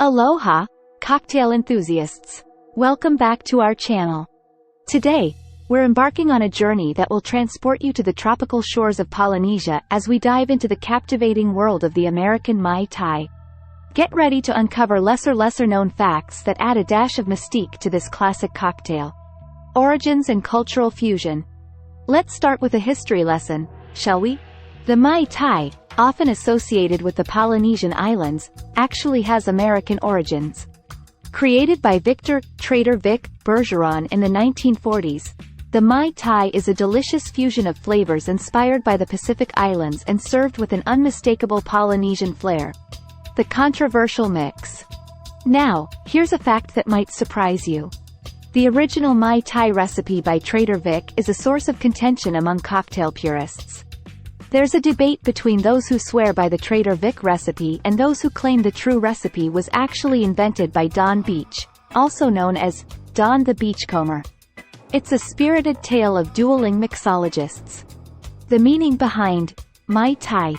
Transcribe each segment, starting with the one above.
Aloha, cocktail enthusiasts. Welcome back to our channel. Today, we're embarking on a journey that will transport you to the tropical shores of Polynesia as we dive into the captivating world of the American Mai Tai. Get ready to uncover lesser-known facts that add a dash of mystique to this classic cocktail. Origins and cultural fusion. Let's start with a history lesson, shall we? The Mai Tai, often associated with the Polynesian islands, actually has American origins. Created by Trader Vic Bergeron in the 1940s, the Mai Tai is a delicious fusion of flavors inspired by the Pacific Islands and served with an unmistakable Polynesian flair. The controversial mix. Now, here's a fact that might surprise you. The original Mai Tai recipe by Trader Vic is a source of contention among cocktail purists. There's a debate between those who swear by the Trader Vic recipe and those who claim the true recipe was actually invented by Don Beach, also known as Don the Beachcomber. It's a spirited tale of dueling mixologists. The meaning behind Mai Tai.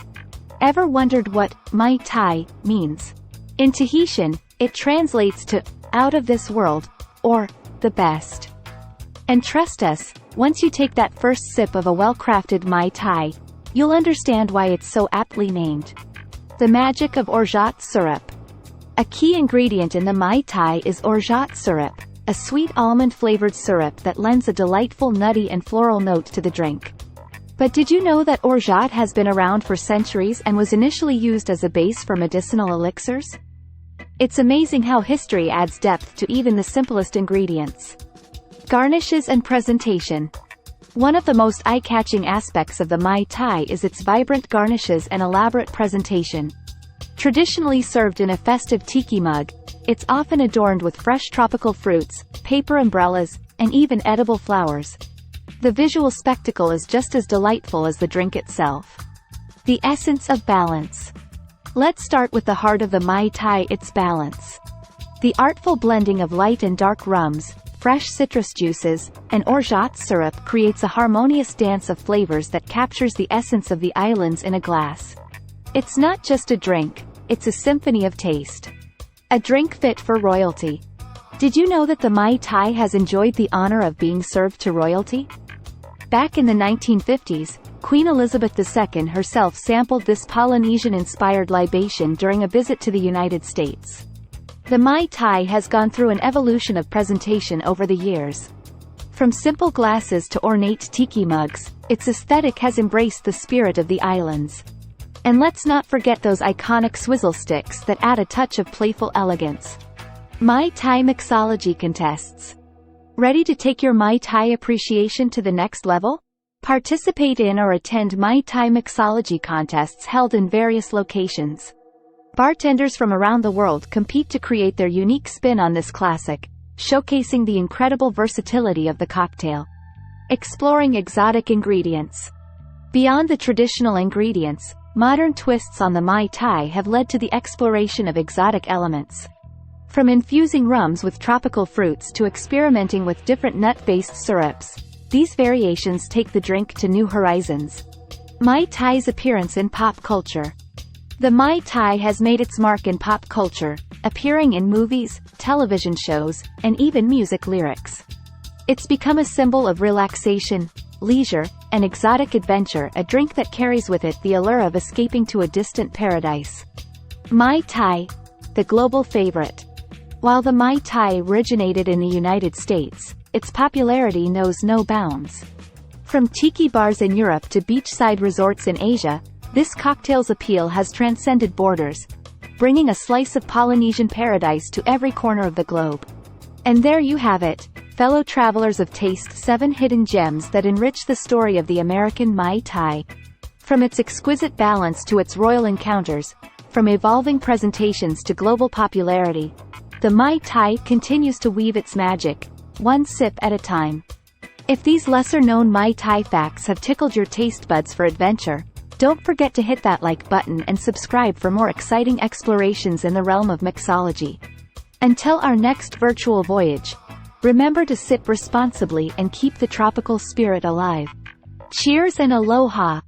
Ever wondered what Mai Tai means? In Tahitian, it translates to out of this world, or the best. And trust us, once you take that first sip of a well-crafted Mai Tai, you'll understand why it's so aptly named. The magic of orgeat syrup. A key ingredient in the Mai Tai is orgeat syrup, a sweet almond-flavored syrup that lends a delightful nutty and floral note to the drink. But did you know that orgeat has been around for centuries and was initially used as a base for medicinal elixirs? It's amazing how history adds depth to even the simplest ingredients. Garnishes and presentation. One of the most eye-catching aspects of the Mai Tai is its vibrant garnishes and elaborate presentation. Traditionally served in a festive Tiki mug, it's often adorned with fresh tropical fruits, paper umbrellas, and even edible flowers. The visual spectacle is just as delightful as the drink itself. The essence of balance. Let's start with the heart of the Mai Tai, its balance. The artful blending of light and dark rums, fresh citrus juices, and orgeat syrup creates a harmonious dance of flavors that captures the essence of the islands in a glass. It's not just a drink, it's a symphony of taste. A drink fit for royalty. Did you know that the Mai Tai has enjoyed the honor of being served to royalty? Back in the 1950s, Queen Elizabeth II herself sampled this Polynesian-inspired libation during a visit to the United States. The Mai Tai has gone through an evolution of presentation over the years. From simple glasses to ornate tiki mugs, its aesthetic has embraced the spirit of the islands. And let's not forget those iconic swizzle sticks that add a touch of playful elegance. Mai Tai mixology contests. Ready to take your Mai Tai appreciation to the next level? Participate in or attend Mai Tai mixology contests held in various locations. Bartenders from around the world compete to create their unique spin on this classic, showcasing the incredible versatility of the cocktail. Exploring exotic ingredients. Beyond the traditional ingredients, modern twists on the Mai Tai have led to the exploration of exotic elements. From infusing rums with tropical fruits to experimenting with different nut-based syrups, these variations take the drink to new horizons. Mai Tai's appearance in pop culture. The Mai Tai has made its mark in pop culture, appearing in movies, television shows, and even music lyrics. It's become a symbol of relaxation, leisure, and exotic adventure, a drink that carries with it the allure of escaping to a distant paradise. Mai Tai, the global favorite. While the Mai Tai originated in the United States, its popularity knows no bounds. From tiki bars in Europe to beachside resorts in Asia, this cocktail's appeal has transcended borders, bringing a slice of Polynesian paradise to every corner of the globe. And there you have it, fellow travelers of taste, 7 hidden gems that enrich the story of the American Mai Tai. From its exquisite balance to its royal encounters, from evolving presentations to global popularity, the Mai Tai continues to weave its magic, one sip at a time. If these lesser-known Mai Tai facts have tickled your taste buds for adventure, don't forget to hit that like button and subscribe for more exciting explorations in the realm of mixology. Until our next virtual voyage, remember to sip responsibly and keep the tropical spirit alive. Cheers and aloha!